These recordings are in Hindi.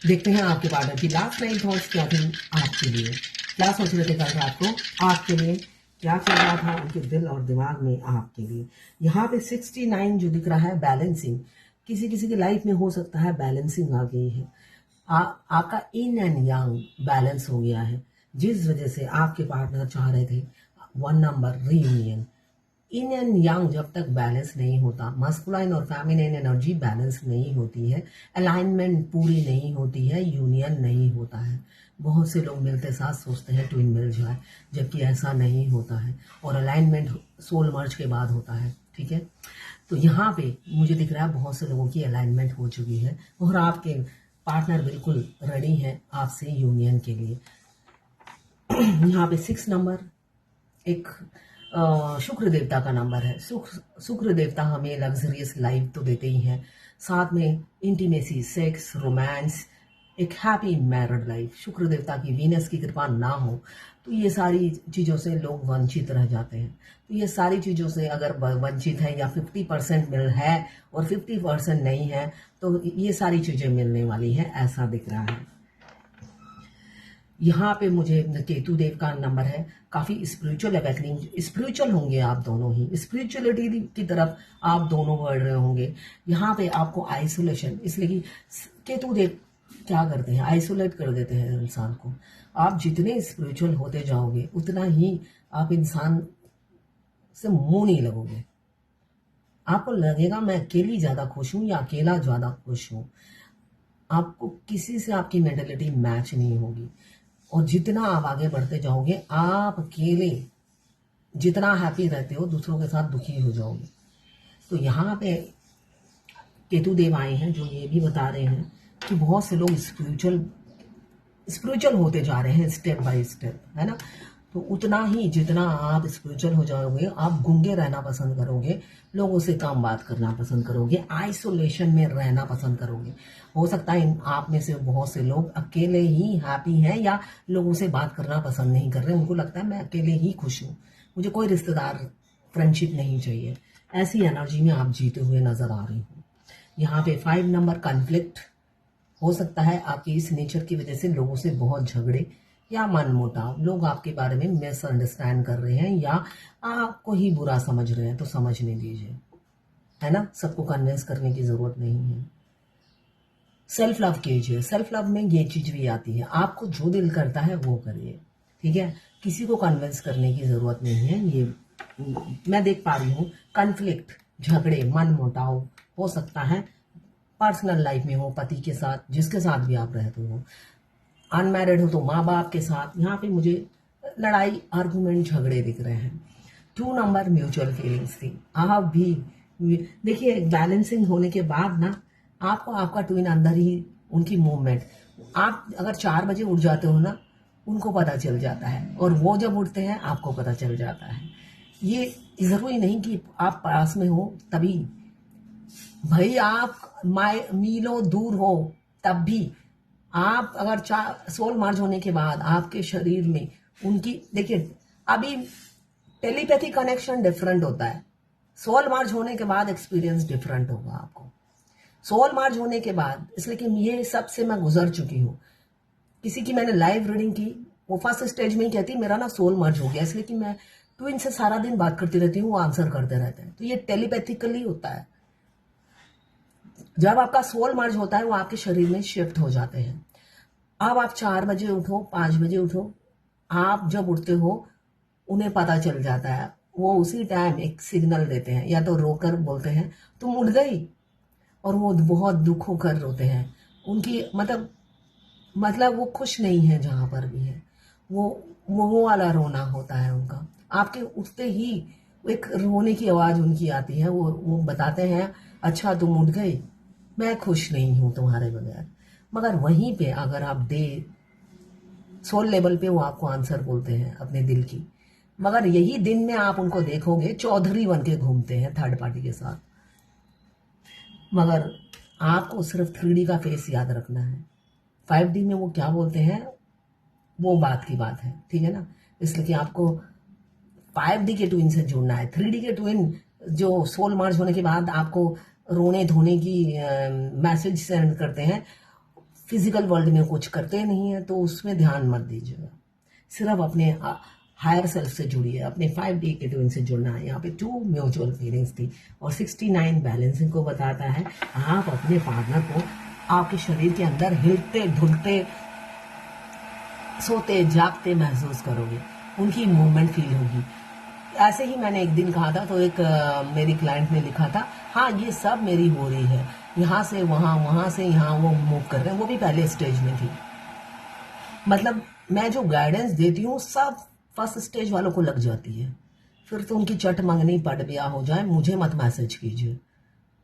देखते हैं आपके पार्टनर की लास्ट 9 थॉट्स क्या थी आपके लिए, क्या सोच रहे थे कल रात को आपके लिए, क्या चल रहा था उनके दिल और दिमाग में आपके लिए। यहाँ पे 69 जो दिख रहा है बैलेंसिंग, किसी किसी की लाइफ में हो सकता है बैलेंसिंग आ गई है। आपका इन एंड यांग बैलेंस हो गया है, जिस वजह से आपके पार्टनर चाह रहे थे 1 number reunion. In and yang जब तक बैलेंस नहीं होता, मस्कुलाइन और फेमिनिन एनर्जी बैलेंस नहीं होती है, अलाइनमेंट पूरी नहीं होती है, यूनियन नहीं होता है। बहुत से लोग मिलते साथ सोचते हैं ट्विन मिल जाए, जबकि ऐसा नहीं होता है और अलाइनमेंट सोल मर्ज के बाद होता है। ठीक है, तो यहाँ पे मुझे दिख रहा है बहुत से लोगों की अलाइनमेंट हो चुकी है और आपके पार्टनर बिल्कुल रेडी हैं आपसे यूनियन के लिए। यहाँ पे 6 नंबर एक शुक्र देवता का नंबर है। शुक्र देवता हमें लग्जरियस लाइफ तो देते ही हैं, साथ में इंटीमेसी, सेक्स, रोमांस, एक हैप्पी मैरिड लाइफ। शुक्र देवता की वीनस की कृपा ना हो तो ये सारी चीज़ों से लोग वंचित रह जाते हैं। तो ये सारी चीज़ों से अगर वंचित है या 50% मिल है और 50% नहीं है तो ये सारी चीज़ें मिलने वाली है, ऐसा दिख रहा है। यहाँ पे मुझे केतु देव का नंबर है, काफ़ी स्पिरिचुअल अवेकनिंग, स्पिरिचुअल होंगे आप दोनों ही, स्पिरिचुअलिटी की तरफ आप दोनों बढ़ रहे होंगे। यहाँ पे आपको आइसोलेशन, इसलिए कि केतु देव क्या करते हैं, आइसोलेट कर देते हैं इंसान को। आप जितने स्पिरिचुअल होते जाओगे उतना ही आप इंसान से मुंह नहीं लगोगे। आपको लगेगा मैं अकेली ज़्यादा खुश हूँ या अकेला ज़्यादा खुश हूँ। आपको किसी से आपकी मेंटलिटी मैच नहीं होगी और जितना आप आगे बढ़ते जाओगे आप अकेले जितना हैप्पी रहते हो दूसरों के साथ दुखी हो जाओगे। तो यहाँ पे केतु देव आए हैं जो ये भी बता रहे हैं कि बहुत से लोग स्पिरिचुअल होते जा रहे हैं स्टेप बाय स्टेप, है ना। तो उतना ही जितना आप स्पिरिचुअल हो जाओगे आप गूंगे रहना पसंद करोगे, लोगों से कम बात करना पसंद करोगे, आइसोलेशन में रहना पसंद करोगे। हो सकता है आप में से बहुत से लोग अकेले ही हैप्पी हैं या लोगों से बात करना पसंद नहीं कर रहे, उनको लगता है मैं अकेले ही खुश हूँ, मुझे कोई रिश्तेदार फ्रेंडशिप नहीं चाहिए। ऐसी एनर्जी में आप जीते हुए नजर आ रही हो। यहाँ पे 5 नंबर कॉन्फ्लिक्ट हो सकता है, आपकी इस नेचर की वजह से लोगों से बहुत झगड़े या मनमुटाव, लोग आपके बारे में मिसअंडरस्टैंड कर रहे हैं या आपको ही बुरा समझ रहे हैं, तो समझने दीजिए, है ना। सबको कन्विंस करने की जरूरत नहीं है। सेल्फ लव कीजिए, सेल्फ लव में ये चीज भी आती है, आपको जो दिल करता है वो करिए, ठीक है। किसी को कन्विंस करने की जरूरत नहीं है। ये मैं देख पा रही हूँ कॉन्फ्लिक्ट, झगड़े, मनमुटाव हो सकता है पर्सनल लाइफ में हो, पति के साथ, जिसके साथ भी आप रहते हो, अनमैरिड हो तो माँ बाप के साथ। यहाँ पे मुझे लड़ाई, आर्गुमेंट, झगड़े दिख रहे हैं। 2 नंबर म्यूचुअल फीलिंग्स थी। आप भी देखिए बैलेंसिंग होने के बाद ना आपको आपका ट्विन अंदर ही उनकी मूवमेंट, आप अगर 4 बजे उठ जाते हो ना उनको पता चल जाता है और वो जब उठते हैं आपको पता चल जाता है। ये जरूरी नहीं कि आप पास में हो तभी, भाई आप मीलों दूर हो तब भी आप अगर सोल मर्ज होने के बाद आपके शरीर में उनकी, देखिए अभी टेलीपैथी कनेक्शन डिफरेंट होता है, सोल मर्ज होने के बाद एक्सपीरियंस डिफरेंट होगा आपको। सोल मर्ज होने के बाद, इसलिए कि ये सब से मैं गुजर चुकी हूँ। किसी की मैंने लाइव रीडिंग की, वो फर्स्ट स्टेज में ही कहती मेरा ना सोल मर्ज हो गया, इसलिए कि मैं ट्विन से सारा दिन बात करती रहती हूँ, वो आंसर करते रहते हैं। तो ये टेलीपैथिकली होता है। जब आपका सोल मर्ज होता है वो आपके शरीर में शिफ्ट हो जाते हैं। अब आप 4 बजे उठो, 5 बजे उठो, आप जब उठते हो उन्हें पता चल जाता है, वो उसी टाइम एक सिग्नल देते हैं, या तो रोकर बोलते हैं तुम उठ गई, और वो बहुत दुख होकर रोते हैं। उनकी मतलब वो खुश नहीं है जहां पर भी है, वो वाला रोना होता है उनका। आपके उठते ही एक रोने की आवाज उनकी आती है, वो बताते हैं अच्छा तुम उठ गई, मैं खुश नहीं हूं तुम्हारे बगैर। मगर वहीं पे अगर आप सोल लेवल पे वो आपको आंसर बोलते हैं अपने दिल की, मगर यही दिन में आप उनको देखोगे चौधरी बन के घूमते हैं थर्ड पार्टी के साथ। मगर आपको सिर्फ 3D का फेस याद रखना है, 5D में वो क्या बोलते हैं वो बात की बात है, ठीक है ना। इसलिए कि आपको 5D के ट्विन से जुड़ना है। 3D के ट्विन जो सोल मर्ज होने के बाद आपको रोने धोने की मैसेज सेंड करते हैं, फिजिकल वर्ल्ड में कुछ करते नहीं है तो उसमें ध्यान मत दीजिएगा। सिर्फ अपने हायर सेल्फ से जुड़िए, अपने 5D के ट्विन से जुड़ना है। यहाँ पे 2 म्यूचुअल फीलिंग्स थी और 69 बैलेंसिंग को बताता है। आप अपने पार्टनर को आपके शरीर के अंदर हिलते ढुलते, सोते जागते महसूस करोगे, उनकी मूवमेंट फील होगी। ऐसे ही मैंने एक दिन कहा था तो एक मेरी क्लाइंट ने लिखा था, हाँ ये सब मेरी हो रही है, यहाँ से वहाँ, वहाँ से यहाँ वो मूव कर रहे हैं। वो भी पहले स्टेज में थी। मतलब मैं जो गाइडेंस देती हूँ सब फर्स्ट स्टेज वालों को लग जाती है। फिर तो उनकी चट मंगनी पट ब्याह हो जाए, मुझे मत मैसेज कीजिए।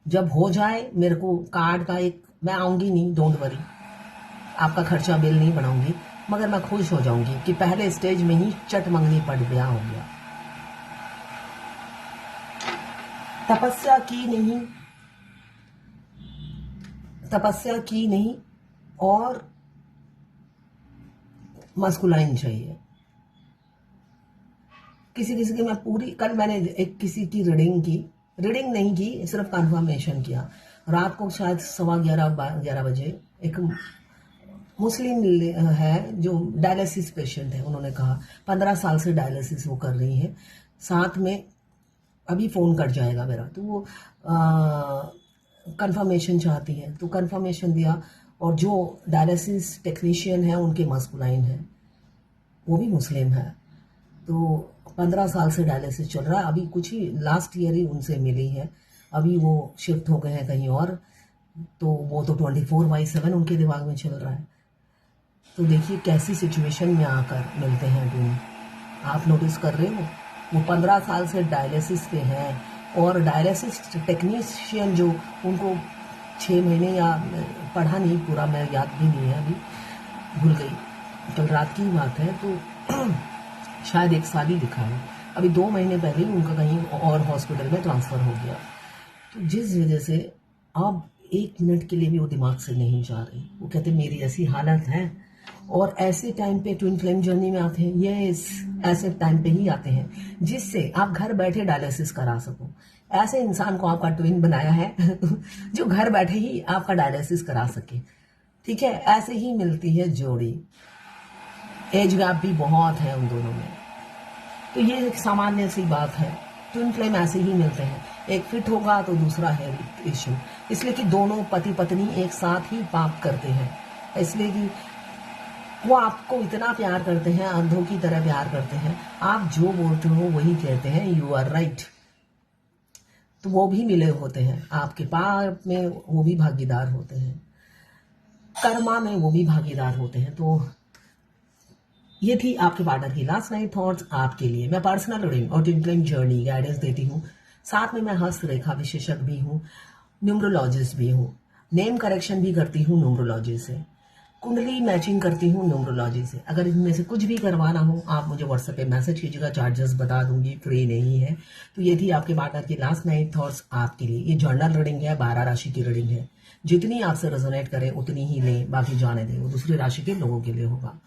जब हो जाए मेरे को कार्ड का एक, मैं आऊँगी नहीं, डोंट वरी, आपका खर्चा बिल नहीं बनाऊंगी, मगर मैं खुश हो जाऊंगी कि पहले स्टेज में ही चट मंगनी पट ब्याह हो गया। तपस्या की नहीं और मस्कुलाइन चाहिए। किसी की मैं पूरी, कल मैंने एक किसी की रीडिंग नहीं की, सिर्फ कंफर्मेशन किया। रात को शायद 11:15 बजे एक मुस्लिम है जो डायलिसिस पेशेंट है, उन्होंने कहा 15 साल से डायलिसिस वो कर रही है, साथ में अभी फ़ोन कट जाएगा मेरा, तो वो कंफर्मेशन चाहती है, तो कंफर्मेशन दिया। और जो डायलिसिस टेक्नीशियन है उनके मस्कुलाइन है, वो भी मुस्लिम है। तो 15 साल से डायलिसिस चल रहा है, अभी कुछ ही लास्ट ईयर ही उनसे मिली है, अभी वो शिफ्ट हो गए हैं कहीं और, तो वो तो 24/7 उनके दिमाग में चल रहा है। तो देखिए कैसी सिचुएशन में आकर मिलते हैं ट्विन। आप नोटिस कर रहे हो, वो 15 साल से डायलिसिस पे हैं और डायलिसिस टेक्नीशियन जो उनको 6 महीने या पढ़ा नहीं पूरा, मैं याद भी नहीं है, अभी भूल गई, कल रात की बात है, तो शायद 1 साल ही दिखा है, अभी 2 महीने पहले ही उनका कहीं और हॉस्पिटल में ट्रांसफ़र हो गया। तो जिस वजह से अब 1 मिनट के लिए भी वो दिमाग से नहीं जा रही, वो कहते मेरी ऐसी हालत है। और ऐसे टाइम पे ट्विन फ्लेम जर्नी में आते हैं, ये ऐसे टाइम पे ही आते हैं जिससे आप घर बैठे डायलिसिस करा सको। ऐसे इंसान को आपका ट्विन बनाया है जो घर बैठे ही आपका डायलिसिस करा सके। ठीक है, ऐसे ही मिलती है जोड़ी। एज गैप भी बहुत है उन दोनों में, तो ये एक सामान्य सी बात है। ट्विन फ्लेम ऐसे ही मिलते हैं, एक फिट होगा तो दूसरा है इश्यू, इसलिए कि दोनों पति पत्नी एक साथ ही पाप करते हैं, इसलिए कि वो आपको इतना प्यार करते हैं, अंधों की तरह प्यार करते हैं, आप जो बोलते हो वही कहते हैं, यू आर राइट। तो वो भी मिले होते हैं, आपके पाप में वो भी भागीदार होते हैं, कर्मा में वो भी भागीदार होते हैं। तो ये थी आपके पार्टनर की लास्ट नाइट थॉट्स आपके लिए। मैं पर्सनल रीडिंग और ट्विन फ्लेम जर्नी गाइडेंस देती हूँ, साथ में मैं हस्तरेखा विशेषज्ञ भी हूँ, न्यूमरोलॉजिस्ट भी हूँ, नेम करेक्शन भी करती हूँ न्यूमरोलॉजी से, कुंडली मैचिंग करती हूँ न्यूमरोलॉजी से। अगर इनमें से कुछ भी करवाना हो आप मुझे व्हाट्सएप पे मैसेज कीजिएगा, चार्जेस बता दूंगी, फ्री नहीं है। तो ये थी आपके पार्टनर की लास्ट नाइट थॉट्स आपके लिए। ये जर्नल रीडिंग है, 12 राशि की रीडिंग है, जितनी आपसे रेजोनेट करे उतनी ही लें, बाकी जाने दें, वो दूसरी राशि के लोगों के लिए होगा।